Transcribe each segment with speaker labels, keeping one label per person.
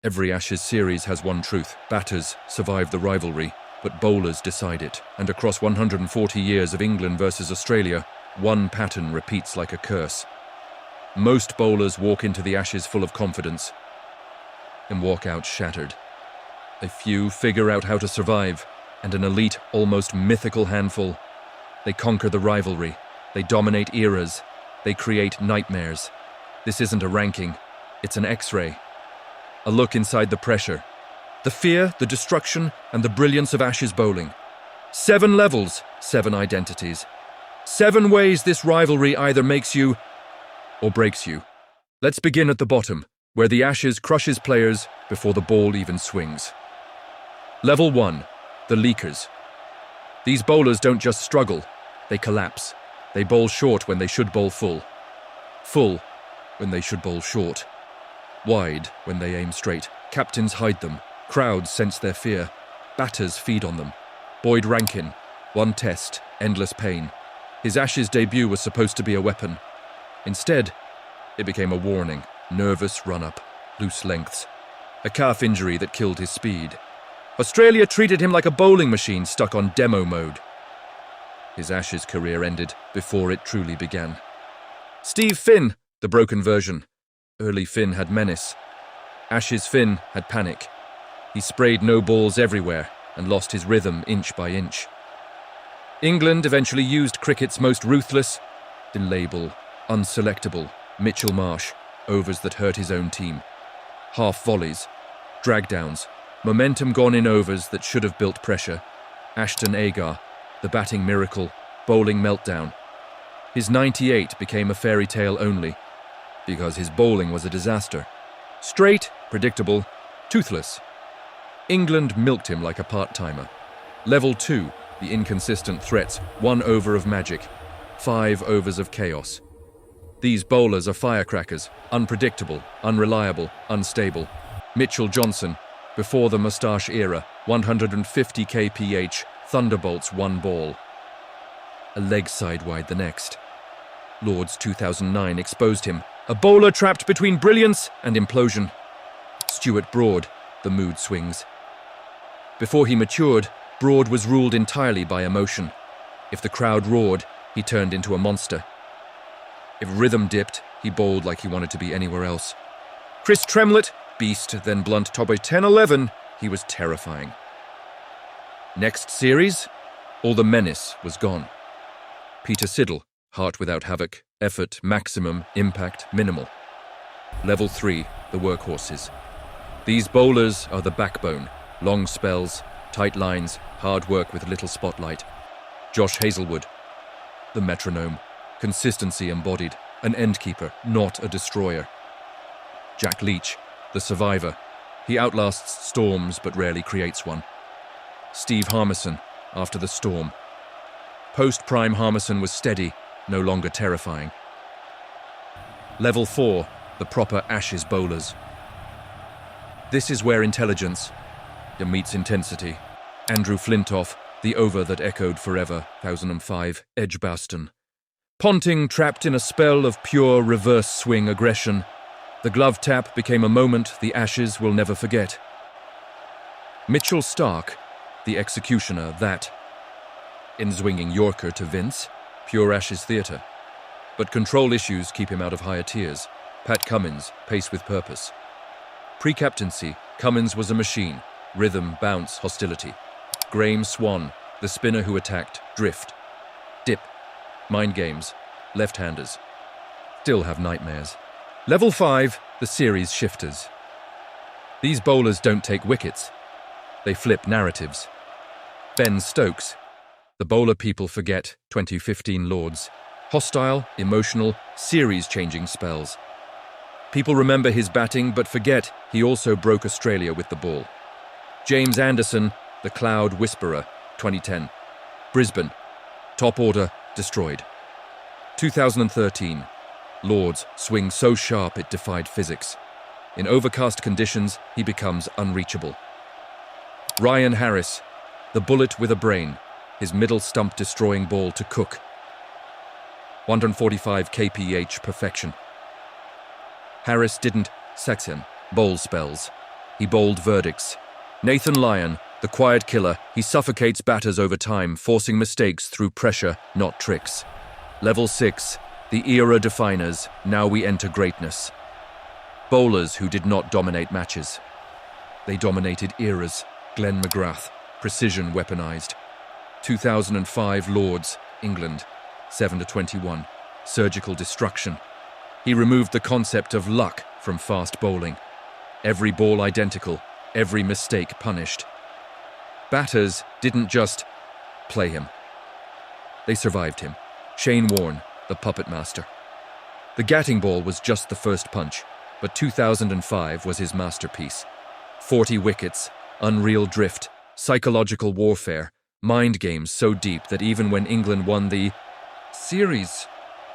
Speaker 1: Every Ashes series has one truth. Batters survive the rivalry, but bowlers decide it. And across 140 years of England versus Australia, one pattern repeats like a curse. Most bowlers walk into the Ashes full of confidence and walk out shattered. A few figure out how to survive, and an elite, almost mythical handful. They conquer the rivalry. They dominate eras. They create nightmares. This isn't a ranking. It's an X-ray. A look inside the pressure. The fear, the destruction, and the brilliance of Ashes bowling. 7 levels, 7 identities. 7 ways this rivalry either makes you or breaks you. Let's begin at the bottom, where the Ashes crushes players before the ball even swings. Level 1, the leakers. These bowlers don't just struggle, they collapse. They bowl short when they should bowl full. Full when they should bowl short. Wide when they aim straight. Captains hide them. Crowds sense their fear. Batters feed on them. Boyd Rankin, 1 test, endless pain. His Ashes debut was supposed to be a weapon. Instead, it became a warning. Nervous run-up, loose lengths. A calf injury that killed his speed. Australia treated him like a bowling machine stuck on demo mode. His Ashes career ended before it truly began. Steve Finn, the broken version. Early Finn had menace. Ashes Finn had panic. He sprayed no balls everywhere and lost his rhythm inch by inch. England eventually used cricket's most ruthless, label, unselectable, Mitchell Marsh, overs that hurt his own team. Half volleys, drag downs, momentum gone in overs that should have built pressure. Ashton Agar, the batting miracle, bowling meltdown. His 98 became a fairy tale only, because his bowling was a disaster. Straight, predictable, toothless. England milked him like a part-timer. Level 2, the inconsistent threats, 1 over of magic, 5 overs of chaos. These bowlers are firecrackers, unpredictable, unreliable, unstable. Mitchell Johnson, before the moustache era, 150 kph, thunderbolts 1 ball. A leg sidewide the next. Lord's 2009 exposed him, a bowler trapped between brilliance and implosion. Stuart Broad, the mood swings. Before he matured, Broad was ruled entirely by emotion. If the crowd roared, he turned into a monster. If rhythm dipped, he bowled like he wanted to be anywhere else. Chris Tremlett, beast, then blunt top by 10-11, he was terrifying. Next series, all the menace was gone. Peter Siddle, heart without havoc, effort maximum, impact minimal. Level 3, the Workhorses. These bowlers are the backbone, long spells, tight lines, hard work with little spotlight. Josh Hazlewood, the metronome, consistency embodied, an endkeeper, not a destroyer. Jack Leach, the survivor. He outlasts storms but rarely creates one. Steve Harmison, after the storm. Post-prime Harmison was steady, no longer terrifying. Level 4, the proper Ashes bowlers. This is where intelligence meets intensity. Andrew Flintoff, the over that echoed forever, 2005, Edgbaston. Ponting trapped in a spell of pure reverse swing aggression. The glove tap became a moment the Ashes will never forget. Mitchell Stark, the executioner, that. In swinging Yorker to Vince, pure Ashes theatre. But control issues keep him out of higher tiers. Pat Cummins, pace with purpose. Pre-captaincy, Cummins was a machine. Rhythm, bounce, hostility. Graham Swan, the spinner who attacked, drift. Dip, mind games, left-handers. Still have nightmares. Level 5, the series shifters. These bowlers don't take wickets. They flip narratives. Ben Stokes, the bowler people forget, 2015 Lords. Hostile, emotional, series-changing spells. People remember his batting but forget he also broke Australia with the ball. James Anderson, the Cloud Whisperer, 2010. Brisbane, top order, destroyed. 2013, Lords swing so sharp it defied physics. In overcast conditions, he becomes unreachable. Ryan Harris, the bullet with a brain, his middle stump destroying ball to Cook. 145 kph perfection. Harris didn't sex him, bowl spells. He bowled verdicts. Nathan Lyon, the quiet killer, he suffocates batters over time, forcing mistakes through pressure, not tricks. Level 6, the era definers, now we enter greatness. Bowlers who did not dominate matches. They dominated eras. Glenn McGrath, precision weaponized. 2005 Lords, England, 7-21, surgical destruction. He removed the concept of luck from fast bowling. Every ball identical, every mistake punished. Batters didn't just play him. They survived him. Shane Warne, the puppet master. The Gatting ball was just the first punch, but 2005 was his masterpiece. 40 wickets, unreal drift, psychological warfare, mind games so deep that even when England won the series,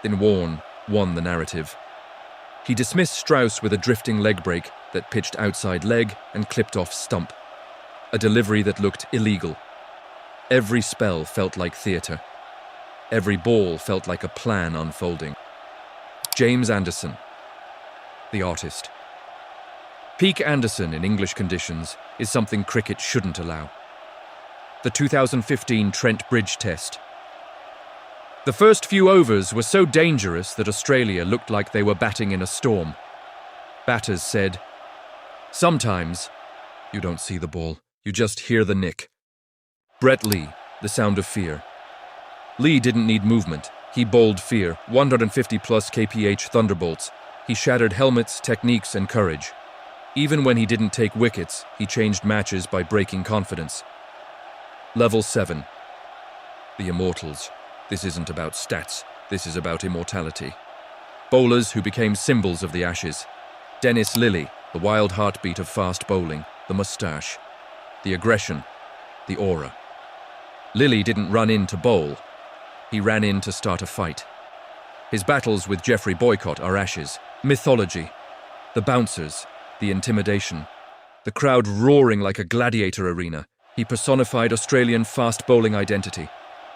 Speaker 1: then Warne won the narrative. He dismissed Strauss with a drifting leg break that pitched outside leg and clipped off stump. A delivery that looked illegal. Every spell felt like theatre. Every ball felt like a plan unfolding. James Anderson, the artist. Peak Anderson in English conditions is something cricket shouldn't allow. The 2015 Trent Bridge Test. The first few overs were so dangerous that Australia looked like they were batting in a storm. Batters said, "Sometimes you don't see the ball, you just hear the nick." Brett Lee, the sound of fear. Lee didn't need movement. He bowled fear, 150-plus kph thunderbolts. He shattered helmets, techniques, and courage. Even when he didn't take wickets, he changed matches by breaking confidence. Level 7. The immortals. This isn't about stats. This is about immortality. Bowlers who became symbols of the Ashes. Dennis Lillee, the wild heartbeat of fast bowling, the moustache, the aggression, the aura. Lillee didn't run in to bowl. He ran in to start a fight. His battles with Geoffrey Boycott are Ashes. Mythology. The bouncers. The intimidation. The crowd roaring like a gladiator arena. He personified Australian fast bowling identity.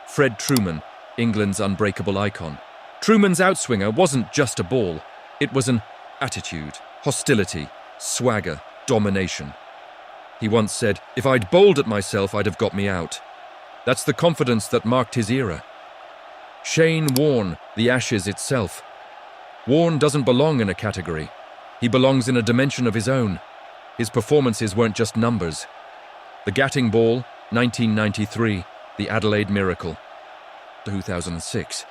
Speaker 1: Fred Truman, England's unbreakable icon. Truman's outswinger wasn't just a ball. It was an attitude, hostility, swagger, domination. He once said, "If I'd bowled at myself, I'd have got me out." That's the confidence that marked his era. Shane Warne, the Ashes itself. Warne doesn't belong in a category. He belongs in a dimension of his own. His performances weren't just numbers. The Gatting ball, 1993. The Adelaide Miracle, 2006.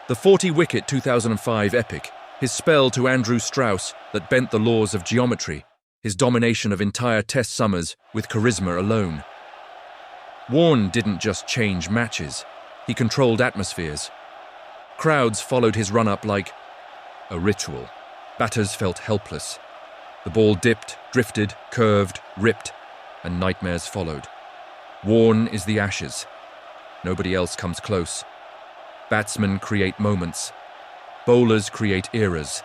Speaker 1: The 40-wicket 2005 epic. His spell to Andrew Strauss that bent the laws of geometry. His domination of entire Test summers with charisma alone. Warne didn't just change matches. He controlled atmospheres. Crowds followed his run-up like a ritual. Batters felt helpless. The ball dipped, drifted, curved, ripped, and nightmares followed. Warne is the Ashes. Nobody else comes close. Batsmen create moments. Bowlers create eras.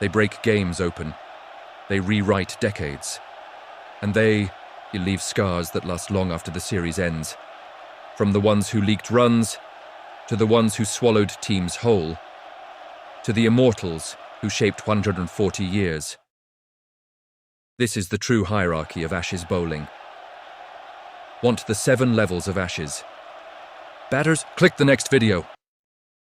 Speaker 1: They break games open. They rewrite decades. And they leave scars that last long after the series ends. From the ones who leaked runs, to the ones who swallowed teams whole, to the immortals who shaped 140 years. This is the true hierarchy of Ashes bowling. Want the 7 levels of Ashes? Batters, click the next video.